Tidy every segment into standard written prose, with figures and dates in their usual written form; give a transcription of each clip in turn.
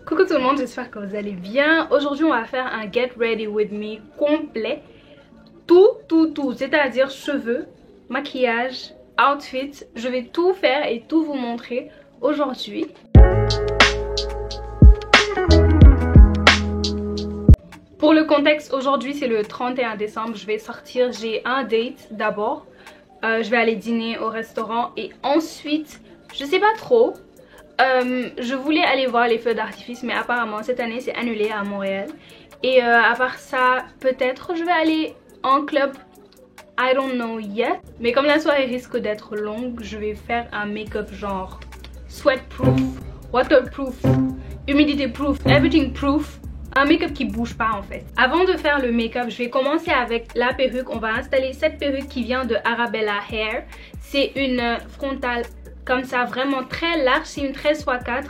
Coucou tout le monde, j'espère que vous allez bien. Aujourd'hui on va faire un get ready with me complet. Tout, c'est-à-dire cheveux, maquillage, outfit. Je vais tout faire et tout vous montrer aujourd'hui. Pour le contexte, aujourd'hui c'est le 31 décembre, je vais sortir, j'ai un date d'abord. Je vais aller dîner au restaurant et ensuite, je sais pas trop. Je voulais aller voir les feux d'artifice mais apparemment cette année c'est annulé à Montréal. Et à part ça, peut-être je vais aller en club. I don't know yet. Mais comme la soirée risque d'être longue, je vais faire un make-up genre sweatproof, waterproof, humidity proof, everything proof. Un make-up qui bouge pas en fait. Avant de faire le make-up, je vais commencer avec la perruque. On va installer cette perruque qui vient de Arabella Hair. C'est une frontale comme ça, vraiment très large, c'est une 13x4.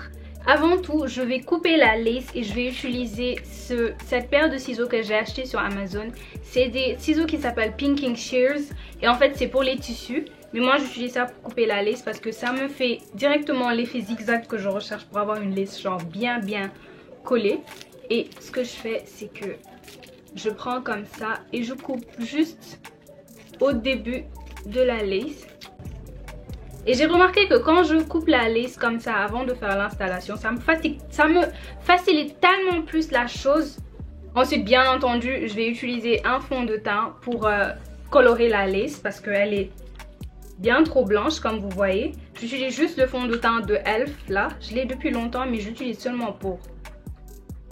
Avant tout, je vais couper la lace et je vais utiliser cette paire de ciseaux que j'ai acheté sur Amazon. C'est des ciseaux qui s'appellent Pinking Shears et en fait c'est pour les tissus. Mais moi j'utilise ça pour couper la lace parce que ça me fait directement l'effet zigzag que je recherche pour avoir une lace genre bien collée. Et ce que je fais, c'est que je prends comme ça et je coupe juste au début de la lace. Et j'ai remarqué que quand je coupe la lace comme ça avant de faire l'installation, ça me facilite tellement plus la chose. Ensuite, bien entendu, je vais utiliser un fond de teint pour colorer la lace parce qu'elle est bien trop blanche comme vous voyez. J'utilise juste le fond de teint de Elf là. Je l'ai depuis longtemps mais j'utilise seulement pour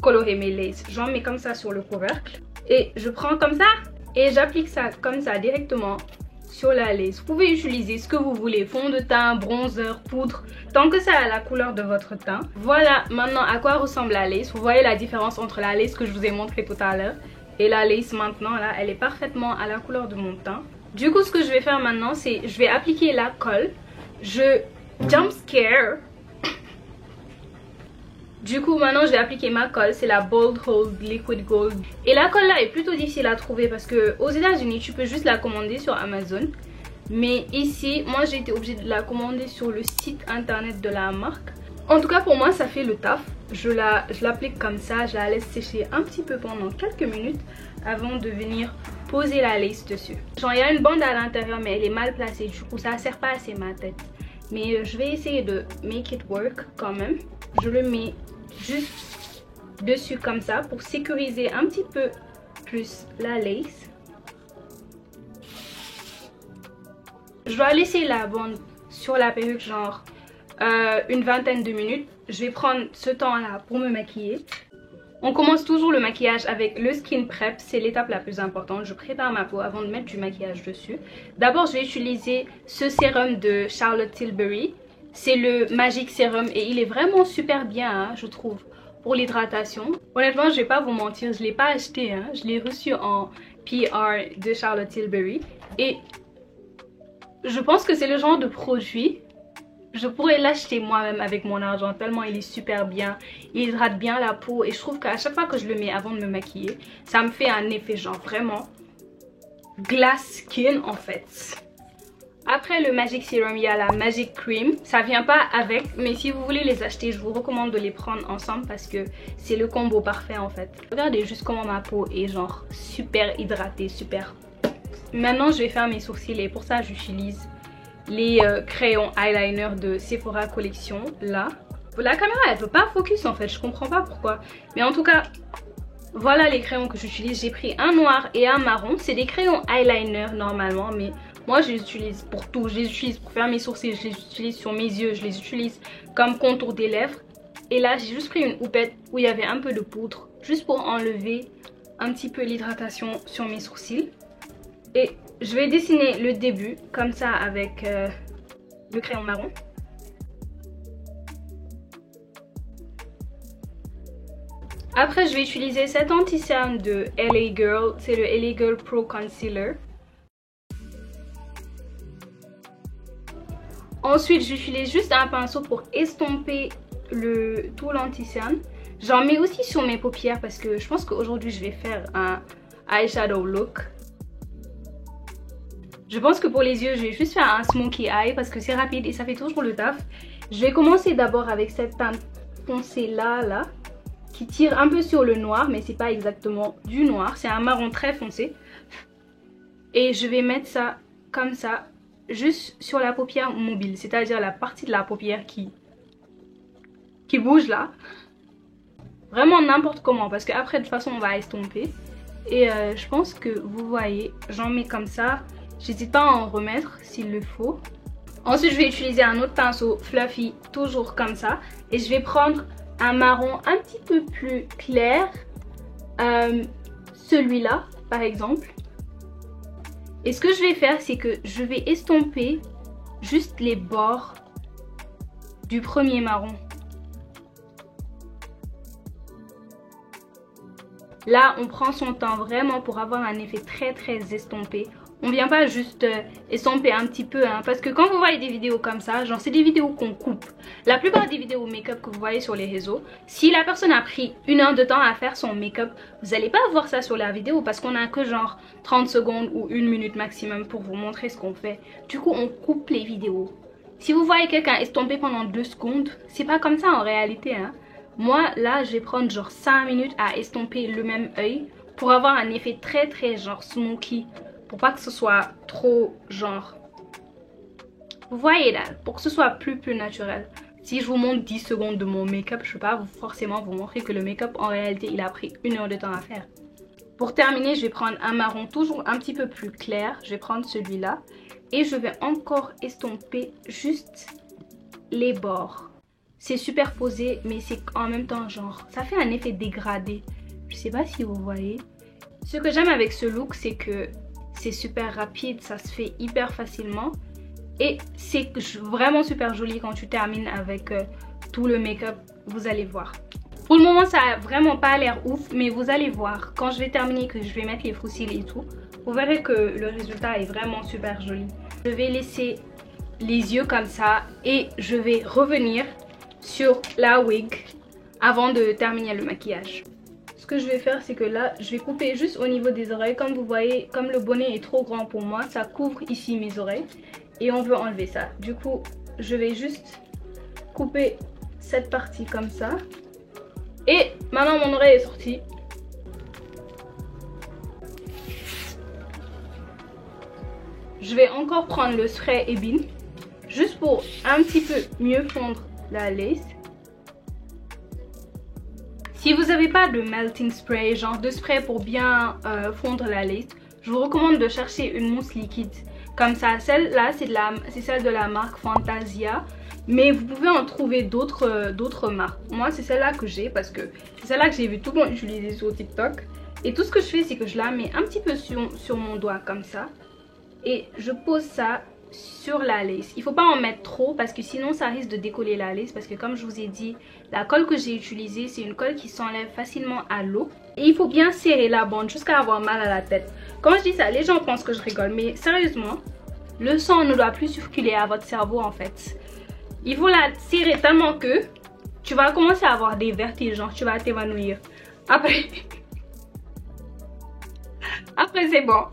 colorer mes laces. J'en mets comme ça sur le couvercle. Et je prends comme ça et j'applique ça comme ça directement sur la lace. Vous pouvez utiliser ce que vous voulez, fond de teint, bronzer, poudre, tant que ça a la couleur de votre teint. Voilà maintenant à quoi ressemble la lace. Vous voyez la différence entre la lace que je vous ai montré tout à l'heure et la lace maintenant là, elle est parfaitement à la couleur de mon teint. Du coup ce que je vais faire maintenant c'est je vais appliquer la colle. Je jump scare. Du coup maintenant je vais appliquer ma colle, c'est la Bold Hold Liquid Gold. Et la colle là est plutôt difficile à trouver parce que aux États-Unis tu peux juste la commander sur Amazon. Mais ici moi j'ai été obligée de la commander sur le site internet de la marque. En tout cas pour moi ça fait le taf. Je l'applique comme ça, je la laisse sécher un petit peu pendant quelques minutes avant de venir poser la lace dessus. Genre il y a une bande à l'intérieur mais elle est mal placée, du coup ça sert pas assez ma tête. Mais je vais essayer de make it work quand même. Je le mets juste dessus comme ça pour sécuriser un petit peu plus la lace. Je vais laisser la bande sur la perruque genre une vingtaine de minutes. Je vais prendre ce temps là pour me maquiller. On commence toujours le maquillage avec le skin prep, c'est l'étape la plus importante. Je prépare ma peau avant de mettre du maquillage dessus. D'abord je vais utiliser ce sérum de Charlotte Tilbury. C'est le Magic Serum et il est vraiment super bien hein, je trouve pour l'hydratation. Honnêtement je vais pas vous mentir, je l'ai pas acheté hein, je l'ai reçu en PR de Charlotte Tilbury. Et je pense que c'est le genre de produit, je pourrais l'acheter moi-même avec mon argent tellement il est super bien. Il hydrate bien la peau et je trouve qu'à chaque fois que je le mets avant de me maquiller, ça me fait un effet genre vraiment glass skin en fait. Après le Magic Serum, il y a la Magic Cream. Ça vient pas avec, mais si vous voulez les acheter, je vous recommande de les prendre ensemble parce que c'est le combo parfait en fait. Regardez juste comment ma peau est genre super hydratée, super. Maintenant, je vais faire mes sourcils et pour ça, j'utilise les crayons eyeliner de Sephora Collection là. La caméra, elle peut pas focus en fait, je comprends pas pourquoi. Mais en tout cas, voilà les crayons que j'utilise. J'ai pris un noir et un marron. C'est des crayons eyeliner normalement, mais moi je les utilise pour tout. Je les utilise pour faire mes sourcils, je les utilise sur mes yeux, je les utilise comme contour des lèvres. Et là j'ai juste pris une houppette où il y avait un peu de poudre, juste pour enlever un petit peu l'hydratation sur mes sourcils. Et je vais dessiner le début comme ça avec le crayon marron. Après je vais utiliser cet anti-cerne de LA Girl, c'est le LA Girl Pro Concealer. Ensuite j'utilise juste un pinceau pour estomper tout l'anti-cerne. J'en mets aussi sur mes paupières parce que je pense qu'aujourd'hui je vais faire un eyeshadow look. Je pense que pour les yeux je vais juste faire un smokey eye parce que c'est rapide et ça fait toujours le taf. Je vais commencer d'abord avec cette teinte foncée là. qui tire un peu sur le noir, mais c'est pas exactement du noir, c'est un marron très foncé. Et je vais mettre ça comme ça, juste sur la paupière mobile, c'est-à-dire la partie de la paupière qui bouge là. Vraiment n'importe comment, parce qu'après de toute façon on va estomper. Et je pense que vous voyez, j'en mets comme ça. J'hésite pas à en remettre s'il le faut. Ensuite je vais utiliser un autre pinceau fluffy, toujours comme ça. Et je vais prendre un marron un petit peu plus clair. Celui-là par exemple. Et ce que je vais faire, c'est que je vais estomper juste les bords du premier marron. Là, on prend son temps vraiment pour avoir un effet très estompé. On vient pas juste estomper un petit peu, hein, parce que quand vous voyez des vidéos comme ça, genre c'est des vidéos qu'on coupe. La plupart des vidéos make-up que vous voyez sur les réseaux, si la personne a pris 1 heure de temps à faire son make-up, vous n'allez pas voir ça sur la vidéo parce qu'on a que genre 30 secondes ou 1 minute maximum pour vous montrer ce qu'on fait. Du coup, on coupe les vidéos. Si vous voyez quelqu'un estomper pendant 2 secondes, c'est pas comme ça en réalité, hein. Moi, là, je vais prendre genre 5 minutes à estomper le même œil pour avoir un effet très genre smoky. Pour pas que ce soit trop genre... Vous voyez là, pour que ce soit plus naturel. Si je vous montre 10 secondes de mon make-up, je peux pas forcément vous montrer que le make-up en réalité, il a pris 1 heure de temps à faire. Pour terminer, je vais prendre un marron toujours un petit peu plus clair. Je vais prendre celui-là. Et je vais encore estomper juste les bords. C'est superposé, mais c'est en même temps genre, ça fait un effet dégradé. Je sais pas si vous voyez. Ce que j'aime avec ce look, c'est que c'est super rapide, ça se fait hyper facilement. Et c'est vraiment super joli quand tu termines avec tout le make-up, vous allez voir. Pour le moment, ça a vraiment pas l'air ouf, mais vous allez voir. Quand je vais terminer, que je vais mettre les faux cils et tout, vous verrez que le résultat est vraiment super joli. Je vais laisser les yeux comme ça et je vais revenir sur la wig avant de terminer le maquillage. Ce que je vais faire, c'est que là je vais couper juste au niveau des oreilles. Comme vous voyez, comme le bonnet est trop grand pour moi, ça couvre ici mes oreilles et on veut enlever ça. Du coup je vais juste couper cette partie comme ça. Et maintenant mon oreille est sortie. Je vais encore prendre le spray ébène juste pour un petit peu mieux fondre la lace. Si vous n'avez pas de melting spray, genre de spray pour bien fondre la lace, je vous recommande de chercher une mousse liquide comme ça. Celle-là, c'est celle de la marque Fantasia, mais vous pouvez en trouver d'autres marques. Moi, c'est celle-là que j'ai parce que c'est celle-là que j'ai vu tout le monde utiliser sur TikTok. Et tout ce que je fais, c'est que je la mets un petit peu sur mon doigt comme ça. Et je pose ça sur la lace. Il faut pas en mettre trop parce que sinon ça risque de décoller la lace, parce que comme je vous ai dit, la colle que j'ai utilisée, c'est une colle qui s'enlève facilement à l'eau. Et il faut bien serrer la bande jusqu'à avoir mal à la tête. Quand je dis ça, les gens pensent que je rigole, mais sérieusement, le sang ne doit plus circuler à votre cerveau en fait. Il faut la serrer tellement que tu vas commencer à avoir des vertiges, genre tu vas t'évanouir. Après c'est bon.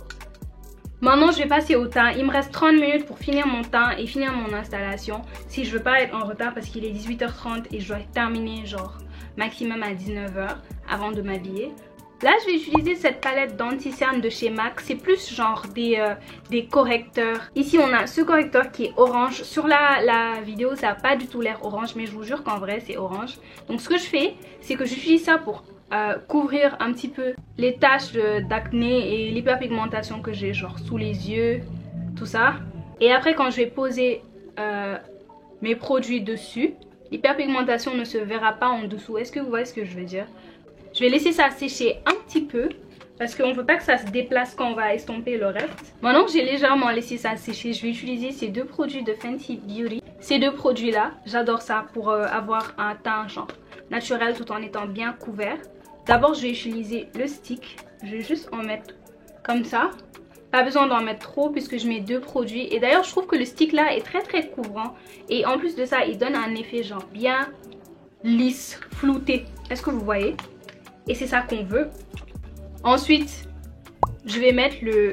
Maintenant je vais passer au teint. Il me reste 30 minutes pour finir mon teint et finir mon installation. Si je veux pas être en retard parce qu'il est 18h30 et je dois terminer genre maximum à 19h avant de m'habiller. Là je vais utiliser cette palette d'anti-cerne de chez MAC. C'est plus genre des correcteurs. Ici on a ce correcteur qui est orange. Sur la vidéo ça n'a pas du tout l'air orange, mais je vous jure qu'en vrai c'est orange. Donc ce que je fais, c'est que j'utilise ça pour couvrir un petit peu les taches d'acné et l'hyperpigmentation que j'ai genre sous les yeux, tout ça. Et après quand je vais poser mes produits dessus, l'hyperpigmentation ne se verra pas en dessous. Est-ce que vous voyez ce que je veux dire? Je vais laisser ça sécher un petit peu parce qu'on ne veut pas que ça se déplace quand on va estomper le reste. Maintenant que j'ai légèrement laissé ça sécher, je vais utiliser ces deux produits de Fenty Beauty. Ces deux produits là, j'adore ça pour avoir un teint genre naturel tout en étant bien couvert. D'abord je vais utiliser le stick, je vais juste en mettre comme ça. Pas besoin d'en mettre trop puisque je mets deux produits. Et d'ailleurs je trouve que le stick là est très couvrant. Et en plus de ça il donne un effet genre bien lisse, flouté. Est-ce que vous voyez? Et c'est ça qu'on veut. Ensuite je vais mettre le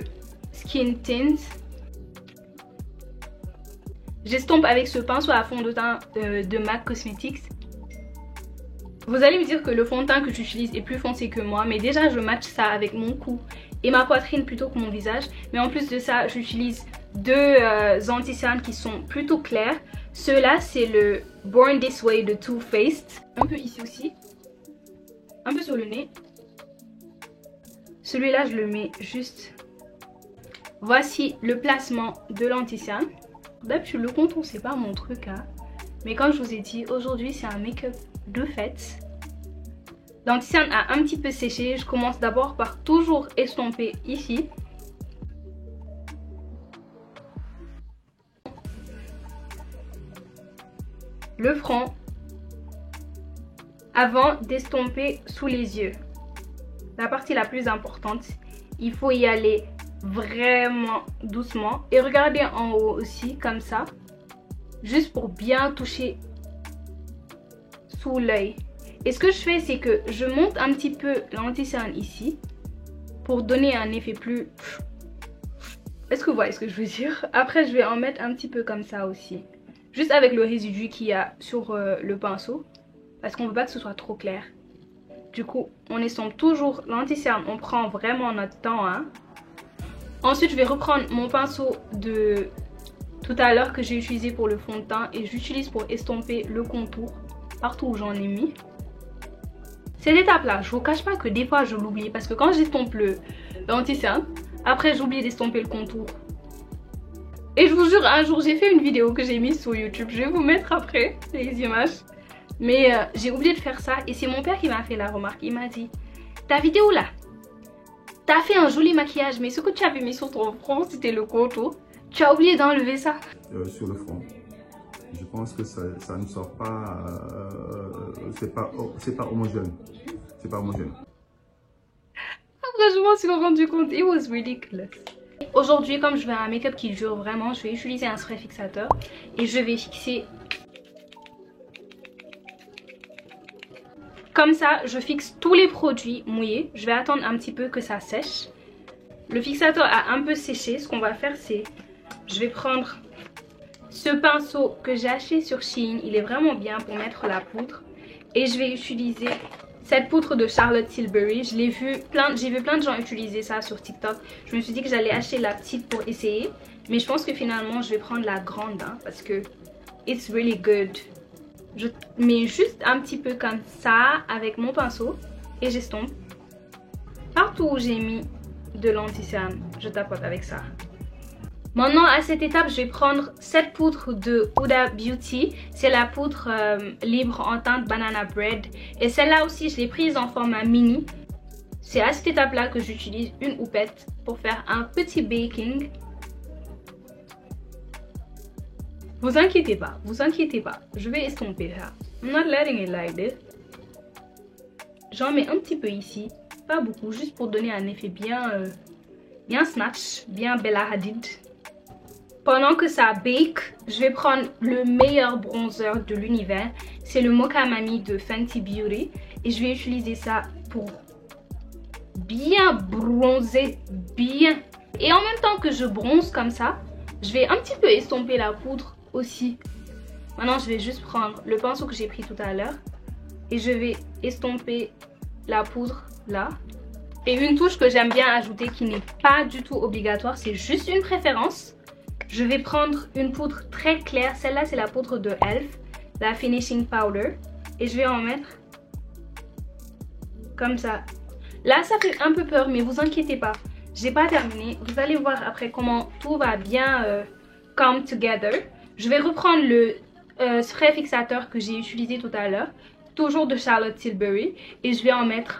Skin Tint. J'estompe avec ce pinceau à fond de teint de MAC Cosmetics. Vous allez me dire que le fond de teint que j'utilise est plus foncé que moi, mais déjà je match ça avec mon cou et ma poitrine plutôt que mon visage. Mais en plus de ça, j'utilise deux anti-cernes qui sont plutôt clairs. Ceux-là, c'est le Born This Way de Too Faced. Un peu ici aussi, un peu sur le nez. Celui-là, je le mets juste. Voici le placement de l'anti-cerne. D'habitude, le contour, c'est pas mon truc, hein. Mais comme je vous ai dit, aujourd'hui, c'est un make-up de fête. L'anti-cerne a un petit peu séché. Je commence d'abord par toujours estomper ici. Le front. Avant d'estomper sous les yeux. La partie la plus importante. Il faut y aller vraiment doucement. Et regardez en haut aussi, comme ça. Juste pour bien toucher sous l'œil. Et ce que je fais, c'est que je monte un petit peu l'anti-cerne ici. Pour donner un effet plus... Est-ce que vous voyez ce que je veux dire? Après, je vais en mettre un petit peu comme ça aussi. Juste avec le résidu qu'il y a sur le pinceau. Parce qu'on ne veut pas que ce soit trop clair. Du coup, on estompe toujours l'anti-cerne. On prend vraiment notre temps, hein. Ensuite, je vais reprendre mon pinceau de tout à l'heure que j'ai utilisé pour le fond de teint. Et j'utilise pour estomper le contour partout où j'en ai mis. Cette étape-là, je vous cache pas que des fois, je l'oublie. Parce que quand j'estompe l'anti-cerne, après j'oublie d'estomper le contour. Et je vous jure, un jour, j'ai fait une vidéo que j'ai mise sur YouTube. Je vais vous mettre après les images. Mais j'ai oublié de faire ça. Et c'est mon père qui m'a fait la remarque. Il m'a dit, ta vidéo là, t'as fait un joli maquillage. Mais ce que tu avais mis sur ton front, c'était le contour. Tu as oublié d'enlever ça. Sur le front. Je pense que ça ne sort pas. C'est pas homogène. C'est pas homogène. Après, je m'en suis rendu compte. It was ridiculous. Aujourd'hui, comme je veux un make-up qui dure vraiment, je vais utiliser un spray fixateur. Et je vais fixer... Comme ça, je fixe tous les produits mouillés. Je vais attendre un petit peu que ça sèche. Le fixateur a un peu séché. Ce qu'on va faire, c'est... Je vais prendre ce pinceau que j'ai acheté sur Shein. Il est vraiment bien pour mettre la poudre. Et je vais utiliser cette poudre de Charlotte Tilbury. J'ai vu plein de gens utiliser ça sur TikTok. Je me suis dit que j'allais acheter la petite pour essayer. Mais je pense que finalement, je vais prendre la grande. Hein, parce que it's really good. Je mets juste un petit peu comme ça avec mon pinceau. Et j'estompe. Partout où j'ai mis de l'anti-cerne, je tapote avec ça. Maintenant, à cette étape, je vais prendre cette poudre de Huda Beauty. C'est la poudre libre en teinte Banana Bread. Et celle-là aussi, je l'ai prise en format mini. C'est à cette étape-là que j'utilise une houppette pour faire un petit baking. Vous inquiétez pas, je vais estomper ça. I'm not letting it like this. J'en mets un petit peu ici, pas beaucoup, juste pour donner un effet bien snatch, bien Bella Hadid. Pendant que ça bake, je vais prendre le meilleur bronzer de l'univers. C'est le Mocha Mami de Fenty Beauty. Et je vais utiliser ça pour bien bronzer, bien. Et en même temps que je bronze comme ça, je vais un petit peu estomper la poudre aussi. Maintenant, je vais juste prendre le pinceau que j'ai pris tout à l'heure. Et je vais estomper la poudre là. Et une touche que j'aime bien ajouter qui n'est pas du tout obligatoire, c'est juste une préférence. Je vais prendre une poudre très claire. Celle-là, c'est la poudre de Elf, la Finishing Powder. Et je vais en mettre comme ça. Là, ça fait un peu peur, mais vous inquiétez pas. J'ai pas terminé. Vous allez voir après comment tout va bien come together. Je vais reprendre le spray fixateur que j'ai utilisé tout à l'heure. Toujours de Charlotte Tilbury. Et je vais en mettre...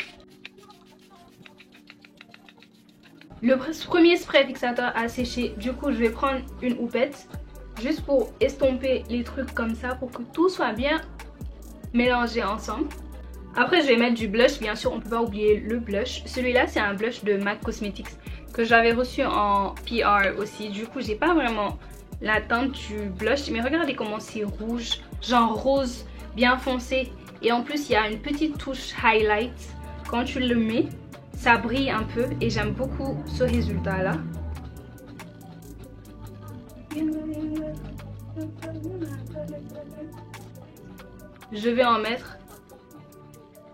Le premier spray fixateur a séché, du coup je vais prendre une houppette juste pour estomper les trucs comme ça pour que tout soit bien mélangé ensemble. Après je vais mettre du blush, bien sûr on peut pas oublier le blush. Celui-là c'est un blush de MAC Cosmetics que j'avais reçu en PR aussi. Du coup j'ai pas vraiment la teinte du blush, mais regardez comment c'est rouge, genre rose bien foncé. Et en plus il y a une petite touche highlight quand tu le mets. Ça brille un peu et j'aime beaucoup ce résultat là. Je vais en mettre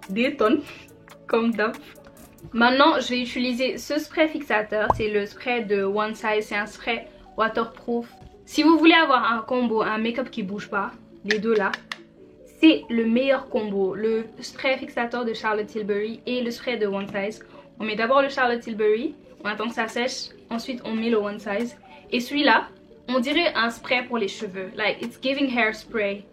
des tonnes, comme d'hab. Maintenant, je vais utiliser ce spray fixateur. C'est le spray de One Size. C'est un spray waterproof. Si vous voulez avoir un combo, un make-up qui bouge pas, les deux là, c'est le meilleur combo. Le spray fixateur de Charlotte Tilbury et le spray de One Size. On met d'abord le Charlotte Tilbury, on attend que ça sèche, ensuite on met le One Size. Et celui-là, on dirait un spray pour les cheveux. Like, it's giving hairspray.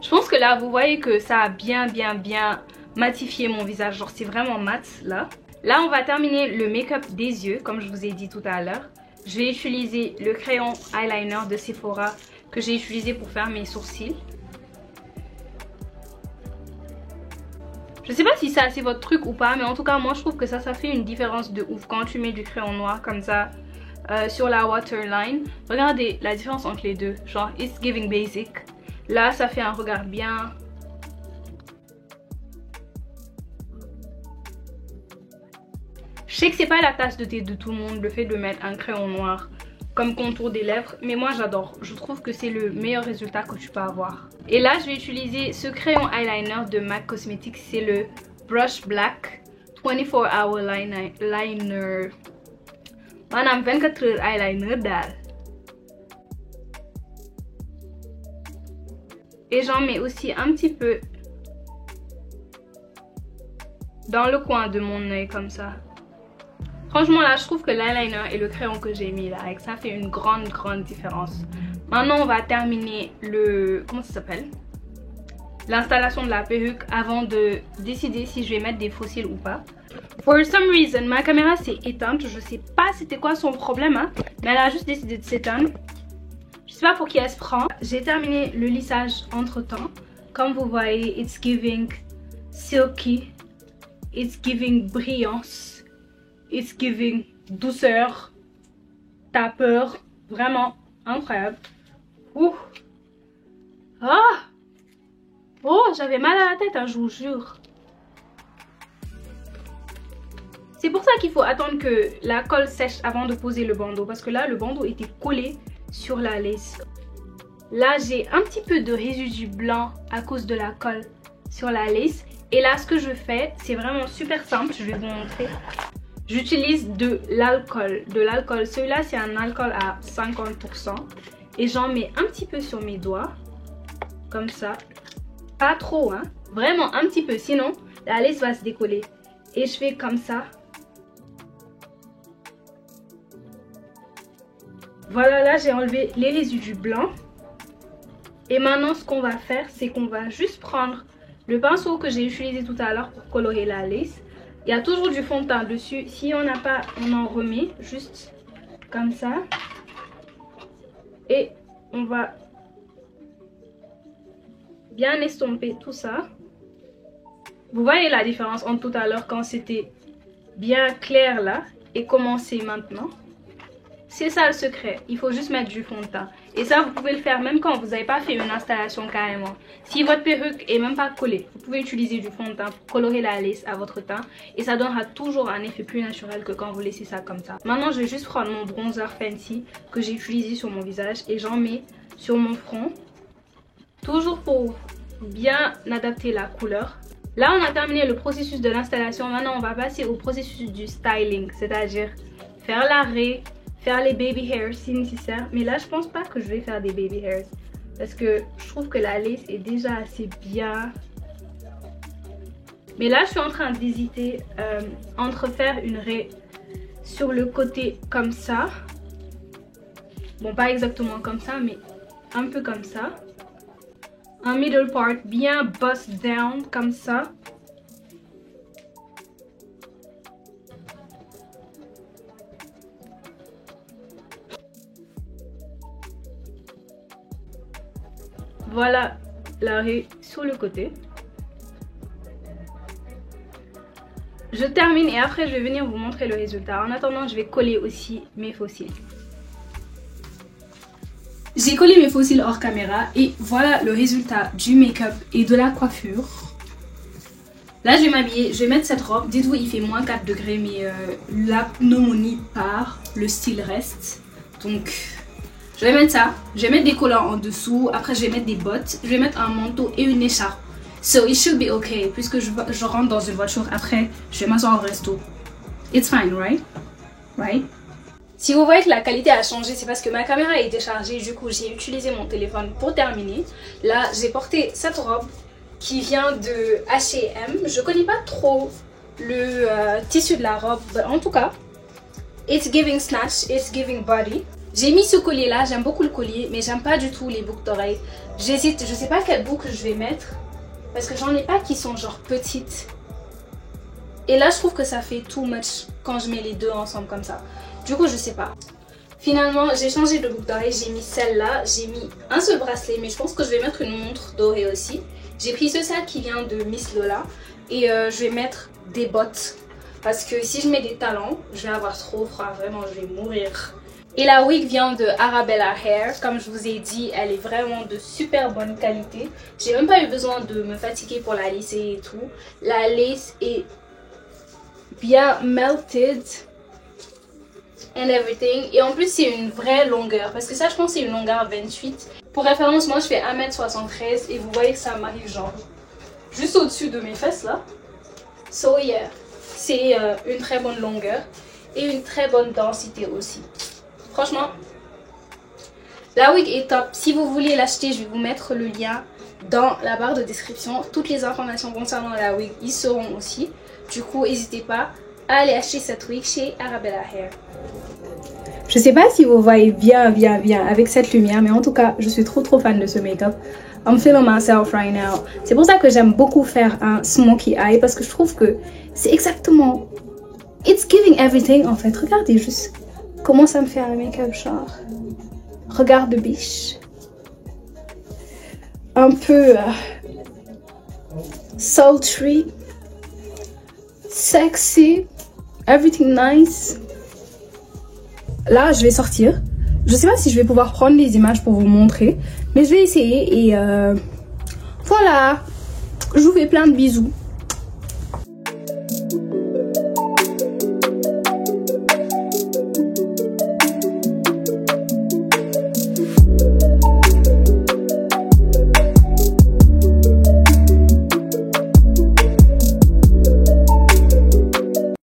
Je pense que là, vous voyez que ça a bien matifié mon visage. Genre, c'est vraiment mat là. Là, on va terminer le make-up des yeux, comme je vous ai dit tout à l'heure. Je vais utiliser le crayon eyeliner de Sephora que j'ai utilisé pour faire mes sourcils. Je sais pas si ça c'est votre truc ou pas, mais en tout cas moi je trouve que ça fait une différence de ouf quand tu mets du crayon noir comme ça sur la waterline. Regardez la différence entre les deux, genre it's giving basic. Là ça fait un regard bien. Je sais que c'est pas la tasse de thé de tout le monde le fait de mettre un crayon noir comme contour des lèvres, mais moi j'adore. Je trouve que c'est le meilleur résultat que tu peux avoir. Et là je vais utiliser ce crayon eyeliner de MAC Cosmetics, c'est le Brush Black 24 Hour Liner. Maanaam 24 heures eyeliner daal. Et j'en mets aussi un petit peu dans le coin de mon œil comme ça. Franchement là je trouve que l'eyeliner et le crayon que j'ai mis là, ça fait une grande différence. Maintenant on va terminer le... comment ça s'appelle? L'installation de la perruque avant de décider si je vais mettre des faux cils ou pas. For some reason ma caméra s'est éteinte, je sais pas c'était quoi son problème hein, mais elle a juste décidé de s'éteindre. Je sais pas pour qui elle se prend. J'ai terminé le lissage entre temps. Comme vous voyez, it's giving silky, it's giving brillance. It's giving douceur, tapeur, vraiment incroyable. Ouh. Ah. Oh, j'avais mal à la tête, hein, je vous jure. C'est pour ça qu'il faut attendre que la colle sèche avant de poser le bandeau. Parce que là, le bandeau était collé sur la lace. Là, j'ai un petit peu de résidu blanc à cause de la colle sur la lace. Et là, ce que je fais, c'est vraiment super simple. Je vais vous montrer. J'utilise de l'alcool. Celui-là, c'est un alcool à 50%. Et j'en mets un petit peu sur mes doigts. Comme ça. Pas trop, hein. Vraiment un petit peu. Sinon, la lace va se décoller. Et je fais comme ça. Voilà, là, j'ai enlevé les résidus blancs. Et maintenant, ce qu'on va faire, c'est qu'on va juste prendre le pinceau que j'ai utilisé tout à l'heure pour colorer la lace. Il y a toujours du fond de teint dessus. Si on n'a pas, on en remet juste comme ça. Et on va bien estomper tout ça. Vous voyez la différence entre tout à l'heure quand c'était bien clair là et comment c'est maintenant. C'est ça le secret. Il faut juste mettre du fond de teint. Et ça, vous pouvez le faire même quand vous n'avez pas fait une installation carrément. Si votre perruque est même pas collée, vous pouvez utiliser du fond de teint pour colorer la lace à votre teint. Et ça donnera toujours un effet plus naturel que quand vous laissez ça comme ça. Maintenant, je vais juste prendre mon bronzer Fancy que j'ai utilisé sur mon visage. Et j'en mets sur mon front. Toujours pour bien adapter la couleur. Là, on a terminé le processus de l'installation. Maintenant, on va passer au processus du styling. C'est-à-dire faire l'arrêt, faire les baby hairs si nécessaire. Mais là, je pense pas que je vais faire des baby hairs. Parce que je trouve que la lace est déjà assez bien. Mais là, je suis en train d'hésiter entre faire une raie sur le côté comme ça. Bon, pas exactement comme ça, mais un peu comme ça. Un middle part bien bust down comme ça. Voilà l'arrêt sur le côté. Je termine et après je vais venir vous montrer le résultat. En attendant, je vais coller aussi mes faux cils. J'ai collé mes faux cils hors caméra et voilà le résultat du make-up et de la coiffure. Là je vais m'habiller, je vais mettre cette robe. Dites-vous il fait moins 4 degrés mais la pneumonie part, le style reste. Donc Je vais mettre ça, je vais mettre des collants en dessous, après je vais mettre des bottes, je vais mettre un manteau et une écharpe. So it should be okay, puisque je rentre dans une voiture, après je vais m'asseoir au resto. It's fine, right? Right? Si vous voyez que la qualité a changé, c'est parce que ma caméra a été chargée, du coup j'ai utilisé mon téléphone pour terminer. Là, j'ai porté cette robe qui vient de H&M. Je connais pas trop le tissu de la robe, mais en tout cas, it's giving snatch, it's giving body. J'ai mis ce collier là, j'aime beaucoup le collier, mais j'aime pas du tout les boucles d'oreilles. J'hésite, je sais pas quelle boucle je vais mettre, parce que j'en ai pas qui sont genre petites. Et là, je trouve que ça fait too much quand je mets les deux ensemble comme ça. Du coup, je sais pas. Finalement, j'ai changé de boucle d'oreille. J'ai mis celle-là. J'ai mis un seul bracelet, mais je pense que je vais mettre une montre dorée aussi. J'ai pris ce sac qui vient de Miss Lola. Et je vais mettre des bottes. Parce que si je mets des talons, je vais avoir trop froid. Vraiment, je vais mourir. Et la wig vient de Arabella Hair. Comme je vous ai dit, elle est vraiment de super bonne qualité. J'ai même pas eu besoin de me fatiguer pour la lisser et tout. La lace est bien melted and everything. Et en plus, c'est une vraie longueur. Parce que ça, je pense que c'est une longueur 28. Pour référence, moi, je fais 1m73. Et vous voyez que ça m'arrive genre juste au-dessus de mes fesses, là. So, yeah. C'est une très bonne longueur. Et une très bonne densité aussi. Franchement, la wig est top. Si vous voulez l'acheter, je vais vous mettre le lien dans la barre de description. Toutes les informations concernant la wig y seront aussi. Du coup, n'hésitez pas à aller acheter cette wig chez Arabella Hair. Je sais pas si vous voyez bien avec cette lumière, mais en tout cas, je suis trop fan de ce make-up. I'm feeling myself right now. C'est pour ça que j'aime beaucoup faire un smoky eye, parce que je trouve que c'est exactement... It's giving everything en fait. Regardez juste comment ça me fait un make-up genre. Regard de biche. Un peu sultry. Sexy. Everything nice. Là, je vais sortir. Je sais pas si je vais pouvoir prendre les images pour vous montrer. Mais je vais essayer et voilà. Je vous fais plein de bisous.